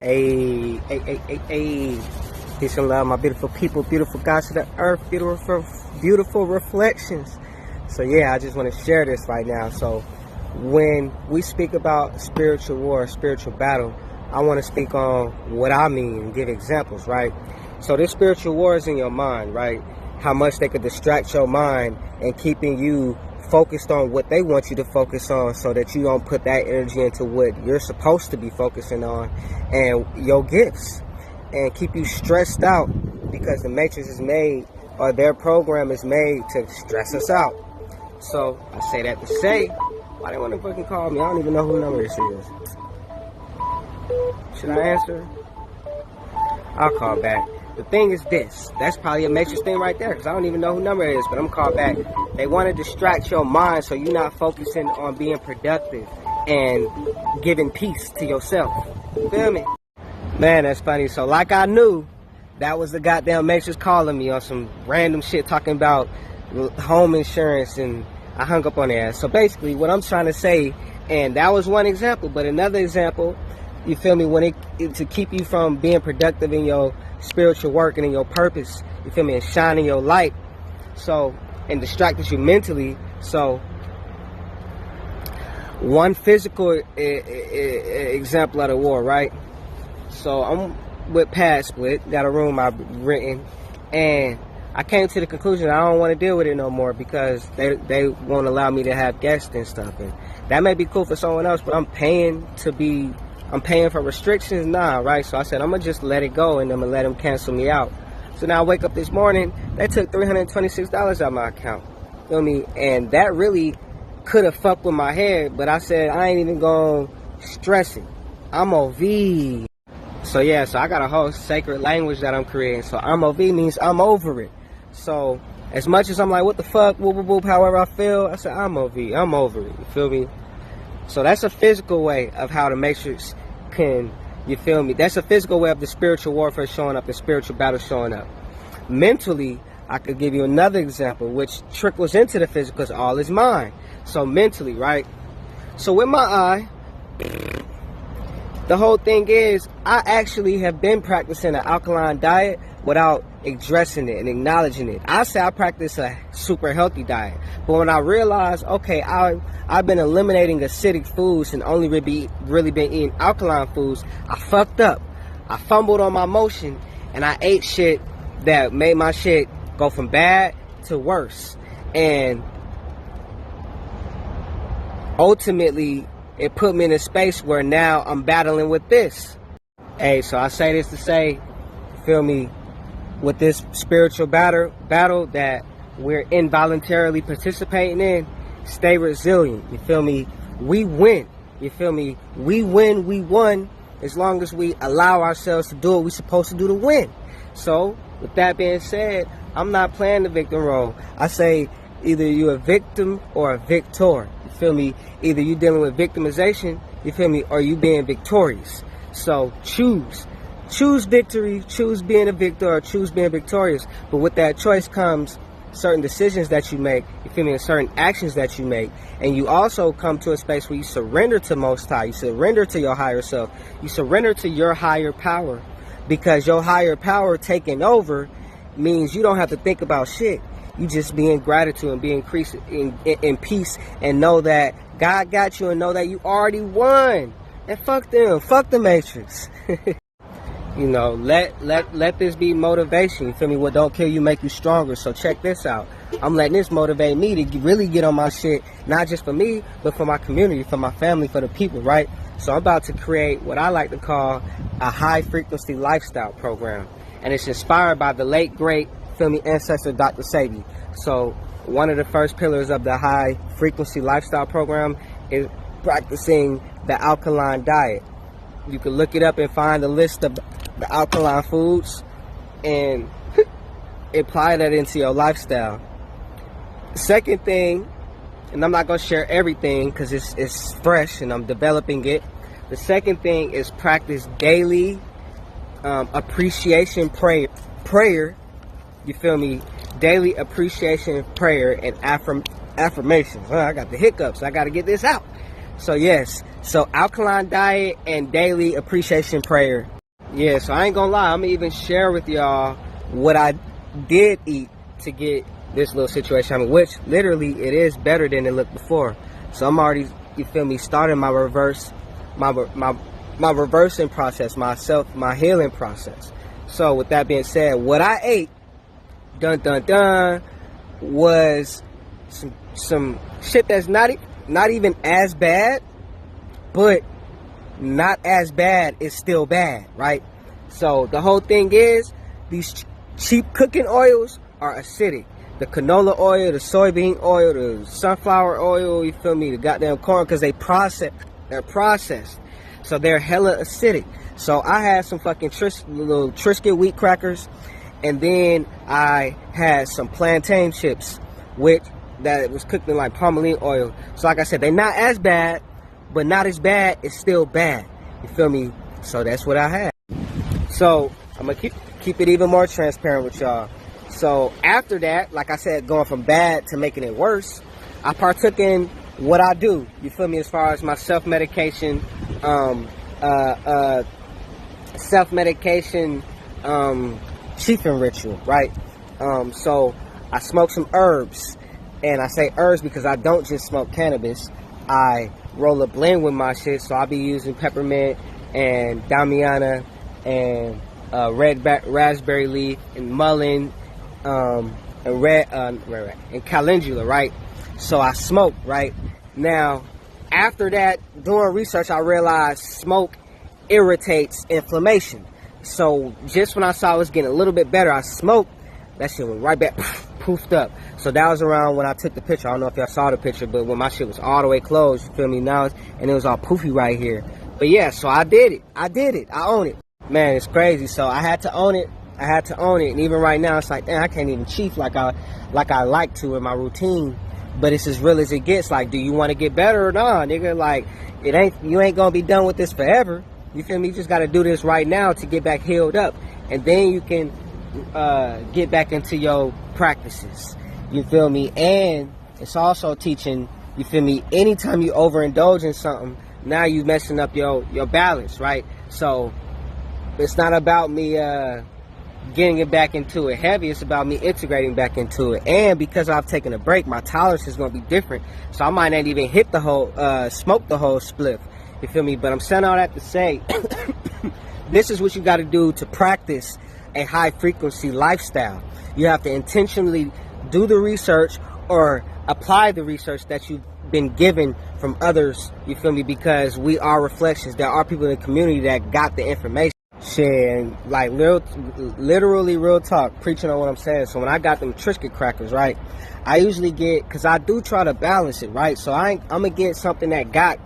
Hey. Peace and love, my beautiful people, beautiful gods of the earth, beautiful reflections. So yeah, I just want to share this right now. So when we speak about spiritual war, spiritual battle, I want to speak on what I mean and give examples, right? So this spiritual war is in your mind, right? How much they could distract your mind and keeping you focused on what they want you to focus on, so that you don't put that energy into what you're supposed to be focusing on and your gifts, and keep you stressed out, because the matrix is made, or their program is made to stress us out. So I say that to say, why they want to fucking call me? I don't even know who number this is. Should I answer? I'll call back. The thing is this, that's probably a matrix thing right there, because I don't even know who number it is, but I'm called back. They want to distract your mind so you're not focusing on being productive and giving peace to yourself. You feel me? Man, that's funny. So like I knew, that was the goddamn matrix calling me on some random shit talking about home insurance, and I hung up on their ass. So basically what I'm trying to say, and that was one example, but another example, you feel me, when it to keep you from being productive in your spiritual work and in your purpose, you feel me, and shining your light, so, and distracted you mentally. So one physical example of the war, right? So I'm with Pad Split, got a room I've written, and I came to the conclusion I don't want to deal with it no more, because they won't allow me to have guests and stuff, and that may be cool for someone else, but I'm paying for restrictions now, right? So I said I'm gonna just let it go, and I'm gonna let them cancel me out. So now I wake up this morning, they took $326 out of my account, feel me? And that really could have fucked with my head, but I said I ain't even gonna stress it. I'm OV. So yeah, so I got a whole sacred language that I'm creating. So I'm OV means I'm over it. So as much as I'm like, what the fuck, whoop, whoop, whoop, however I feel, I said I'm OV, I'm over it, you feel me? So that's a physical way of how the matrix can, you feel me? That's a physical way of the spiritual warfare showing up, the spiritual battle showing up. Mentally, I could give you another example, which trickles into the physical, because all is mind. So mentally, right? So with my eye, the whole thing is, I actually have been practicing an alkaline diet without addressing it and acknowledging it. I say I practice a super healthy diet, but when I realized, okay, I've been eliminating acidic foods and only really been eating alkaline foods, I fucked up. I fumbled on my motion, and I ate shit that made my shit go from bad to worse. And ultimately, it put me in a space where now I'm battling with this. Hey, so I say this to say, feel me, with this spiritual battle that we're involuntarily participating in, stay resilient, you feel me? We win, you feel me? We win, we won, as long as we allow ourselves to do what we're supposed to do to win. So, with that being said, I'm not playing the victim role. I say either you're a victim or a victor, you feel me? Either you're dealing with victimization, you feel me, or you being victorious. So choose victory, choose being a victor, or choose being victorious. But with that choice comes certain decisions that you make, you feel me, and certain actions that you make. And you also come to a space where you surrender to Most High, you surrender to your higher self, you surrender to your higher power, because your higher power taking over means you don't have to think about shit. You just be in gratitude and be increased in peace, and know that God got you, and know that you already won. And fuck them, fuck the matrix. You know, let this be motivation. You feel me? What don't kill you make you stronger. So check this out. I'm letting this motivate me to really get on my shit, not just for me, but for my community, for my family, for the people, right? So I'm about to create what I like to call a high frequency lifestyle program, and it's inspired by the late great, feel me, ancestor Dr. Sadie. So one of the first pillars of the high frequency lifestyle program is practicing the alkaline diet. You can look it up and find a list of the alkaline foods and apply that into your lifestyle. Second thing, and I'm not going to share everything because it's fresh and I'm developing it. The second thing is practice daily appreciation prayer. You feel me? Daily appreciation prayer and affirmations. I got the hiccups. I got to get this out. So yes, so alkaline diet and daily appreciation prayer. Yeah, so I ain't gonna lie, I'm gonna even share with y'all what I did eat to get this little situation. I mean, which literally it is better than it looked before. So I'm already, you feel me, starting my reversing process, my healing process. So with that being said, what I ate, was some shit that's not even as bad, but not as bad is still bad, right? So the whole thing is, these cheap cooking oils are acidic. The canola oil, the soybean oil, the sunflower oil, you feel me, the goddamn corn, because they're processed. So they're hella acidic. So I had some fucking little Triscuit wheat crackers, and then I had some plantain chips, that was cooked in like palmolive oil. So like I said, they're not as bad, but not as bad, it's still bad. You feel me? So that's what I had. So I'm gonna keep it even more transparent with y'all. So after that, like I said, going from bad to making it worse, I partook in what I do. You feel me? As far as my self-medication, chiefing ritual, right? So I smoke some herbs, and I say herbs because I don't just smoke cannabis. I roll a blend with my shit, so I'll be using peppermint and damiana and raspberry leaf and mullein and and calendula, right? So I smoke, right? Now, after that, doing research, I realized smoke irritates inflammation. So just when I saw it was getting a little bit better, I smoked. That shit went right back, poofed up. So that was around when I took the picture. I don't know if y'all saw the picture, but when my shit was all the way closed, you feel me, now, and it was all poofy right here. But yeah, so I did it. I own it. Man, it's crazy. So I had to own it. And even right now, it's like, damn, I can't even chief like I like to in my routine. But it's as real as it gets. Like, do you want to get better or not, nigga? Like, you ain't gonna be done with this forever. You feel me? You just gotta do this right now to get back healed up, and then you can get back into your practices. You feel me? And it's also teaching, you feel me, anytime you overindulge in something, now you messing up your balance, right? So it's not about me getting it back into it heavy. It's about me integrating back into it. And because I've taken a break, my tolerance is going to be different. So I might not even hit the whole, smoke the whole spliff. You feel me? But I'm saying all that to say, this is what you got to do to practice a high frequency lifestyle. You have to intentionally do the research or apply the research that you've been given from others. You feel me? Because we are reflections. There are people in the community that got the information. Shit, and like literally real talk, preaching on what I'm saying. So when I got them Triscuit crackers, right, I usually get, because I do try to balance it, right? So I'm gonna get something that got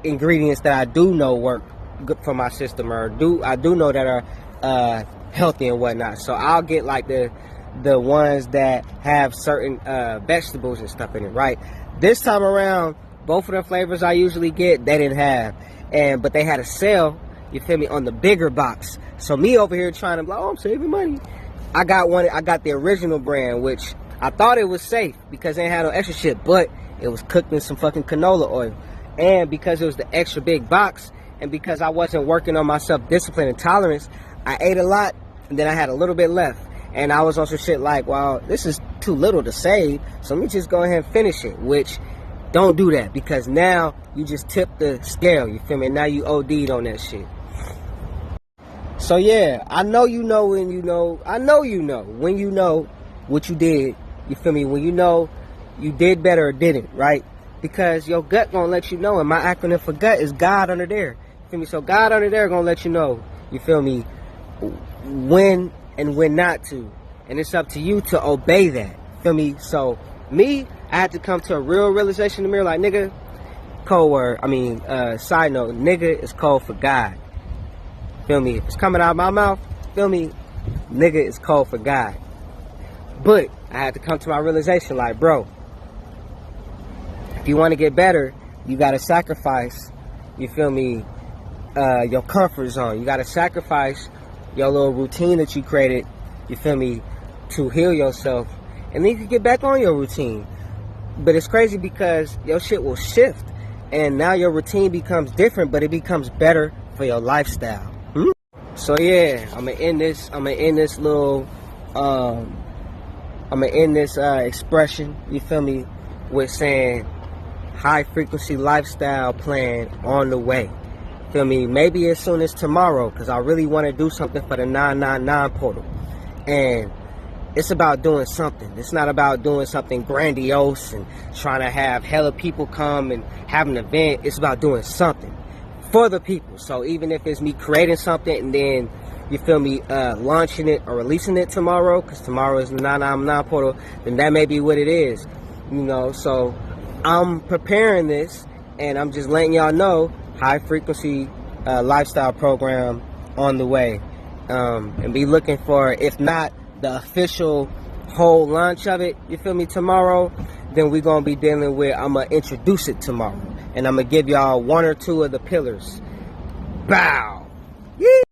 ingredients that I do know work good for my system, or I do know that are healthy and whatnot. So I'll get like the ones that have certain vegetables and stuff in it, right? This time around, both of the flavors I usually get, they didn't have, but they had a sale, you feel me, on the bigger box. So me over here trying to, I'm saving money. I got the original brand, which I thought it was safe because they ain't had no extra shit, but it was cooked in some fucking canola oil. And because it was the extra big box, and because I wasn't working on my self-discipline and tolerance, I ate a lot, and then I had a little bit left. And I was on some shit like, well, this is too little to save, so let me just go ahead and finish it. Which, don't do that, because now you just tipped the scale, you feel me? Now you OD'd on that shit. So yeah, I know you know when you know what you did, you feel me? When you know you did better or didn't, right? Because your gut gonna let you know, and my acronym for gut is God under there. You feel me? So God under there gonna let you know, you feel me, when and when not to. And it's up to you to obey that. Feel me? So me, I had to come to a real realization in the mirror, like, nigga, side note, nigga is code for God. Feel me? If it's coming out of my mouth, feel me, nigga is code for God. But I had to come to my realization, like, bro, if you want to get better, you got to sacrifice, you feel me, your comfort zone. You got to sacrifice your little routine that you created, you feel me, to heal yourself. And then you can get back on your routine. But it's crazy because your shit will shift. And now your routine becomes different, but it becomes better for your lifestyle. So yeah, I'm gonna end this little expression, you feel me, with saying high frequency lifestyle plan on the way. Feel me? Maybe as soon as tomorrow, because I really want to do something for the 999 portal. And it's about doing something. It's not about doing something grandiose and trying to have hella people come and have an event. It's about doing something for the people. So even if it's me creating something and then, you feel me, launching it or releasing it tomorrow, because tomorrow is the 999 portal, then that may be what it is. You know, so I'm preparing this and I'm just letting y'all know, high frequency lifestyle program on the way. And be looking for, if not the official whole launch of it, you feel me, tomorrow, then we're going to be dealing with, I'm going to introduce it tomorrow. And I'm going to give y'all one or two of the pillars. Bow. Yee.